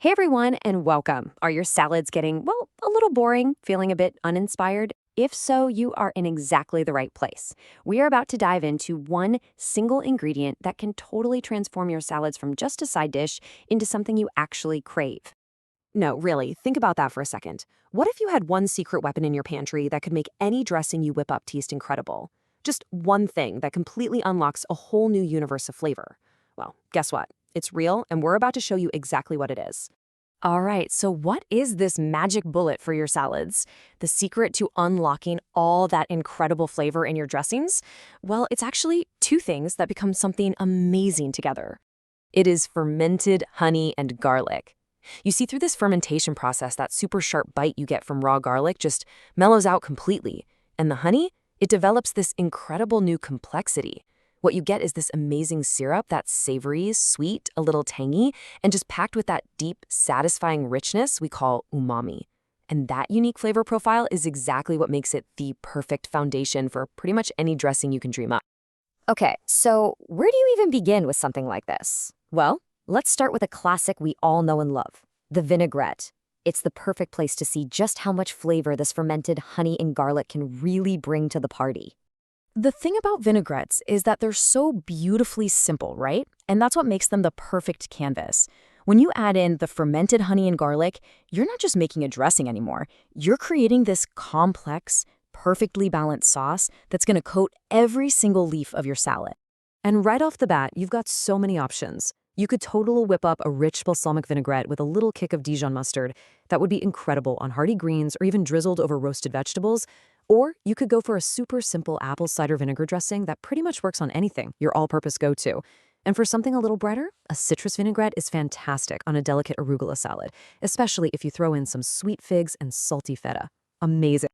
Hey everyone, and welcome. Are your salads getting, well, a little boring, feeling a bit uninspired? If so, you are in exactly the right place. We are about to dive into one single ingredient that can totally transform your salads from just a side dish into something you actually crave. No, really, think about that for a second. What if you had one secret weapon in your pantry that could make any dressing you whip up taste incredible? Just one thing that completely unlocks a whole new universe of flavor. Well, guess what? It's real, and we're about to show you exactly what it is. All right, so what is this magic bullet for your salads? The secret to unlocking all that incredible flavor in your dressings? Well, it's actually two things that become something amazing together. It is fermented honey and garlic. You see, through this fermentation process, that super sharp bite you get from raw garlic just mellows out completely. And the honey, it develops this incredible new complexity. What you get is this amazing syrup that's savory, sweet, a little tangy, and just packed with that deep, satisfying richness we call umami. And that unique flavor profile is exactly what makes it the perfect foundation for pretty much any dressing you can dream up. Okay, so where do you even begin with something like this? Well, let's start with a classic we all know and love, the vinaigrette. It's the perfect place to see just how much flavor this fermented honey and garlic can really bring to the party. The thing about vinaigrettes is that they're so beautifully simple, right? And that's what makes them the perfect canvas. When you add in the fermented honey and garlic, you're not just making a dressing anymore. You're creating this complex, perfectly balanced sauce that's going to coat every single leaf of your salad. And right off the bat, you've got so many options. You could totally whip up a rich balsamic vinaigrette with a little kick of Dijon mustard that would be incredible on hearty greens or even drizzled over roasted vegetables. Or you could go for a super simple apple cider vinegar dressing that pretty much works on anything, your all-purpose go-to. And for something a little brighter, a citrus vinaigrette is fantastic on a delicate arugula salad, especially if you throw in some sweet figs and salty feta. Amazing.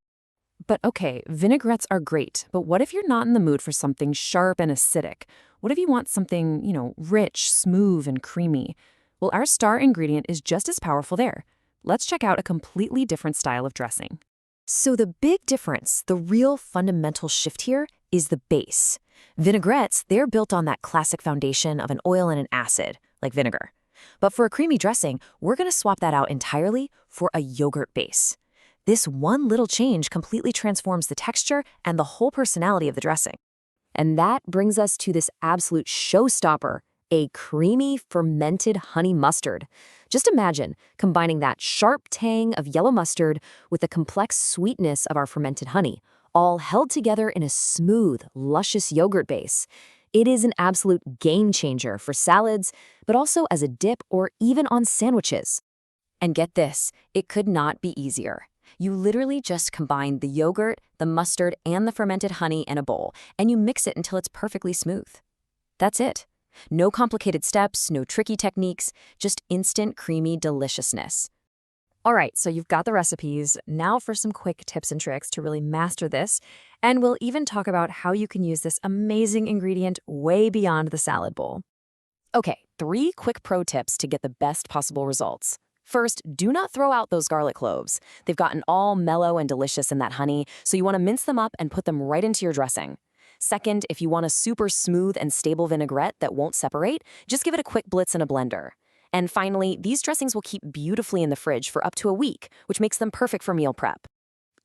But okay, vinaigrettes are great, but what if you're not in the mood for something sharp and acidic? What if you want something, rich, smooth, and creamy? Well, our star ingredient is just as powerful there. Let's check out a completely different style of dressing. So the big difference, the real fundamental shift here, is the base. Vinaigrettes, they're built on that classic foundation of an oil and an acid, like vinegar. But for a creamy dressing, we're going to swap that out entirely for a yogurt base. This one little change completely transforms the texture and the whole personality of the dressing. And that brings us to this absolute showstopper, a creamy fermented honey mustard. Just imagine combining that sharp tang of yellow mustard with the complex sweetness of our fermented honey, all held together in a smooth, luscious yogurt base. It is an absolute game changer for salads, but also as a dip or even on sandwiches. And get this, it could not be easier. You literally just combine the yogurt, the mustard, and the fermented honey in a bowl, and you mix it until it's perfectly smooth. That's it. No complicated steps, no tricky techniques, just instant creamy deliciousness. All right, so you've got the recipes. Now for some quick tips and tricks to really master this, and we'll even talk about how you can use this amazing ingredient way beyond the salad bowl. Okay, 3 quick pro tips to get the best possible results. First, do not throw out those garlic cloves. They've gotten all mellow and delicious in that honey, so you want to mince them up and put them right into your dressing. Second, if you want a super smooth and stable vinaigrette that won't separate, just give it a quick blitz in a blender. And finally, these dressings will keep beautifully in the fridge for up to a week, which makes them perfect for meal prep.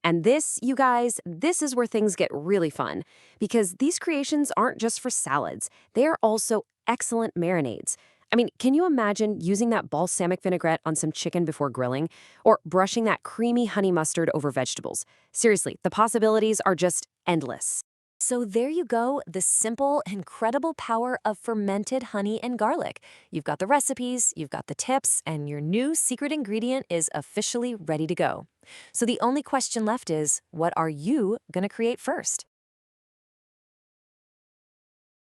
And this, you guys, this is where things get really fun, because these creations aren't just for salads. They are also excellent marinades. I mean, can you imagine using that balsamic vinaigrette on some chicken before grilling? Or brushing that creamy honey mustard over vegetables? Seriously, the possibilities are just endless. So there you go, the simple, incredible power of fermented honey and garlic. You've got the recipes, you've got the tips, and your new secret ingredient is officially ready to go. So the only question left is, what are you going to create first?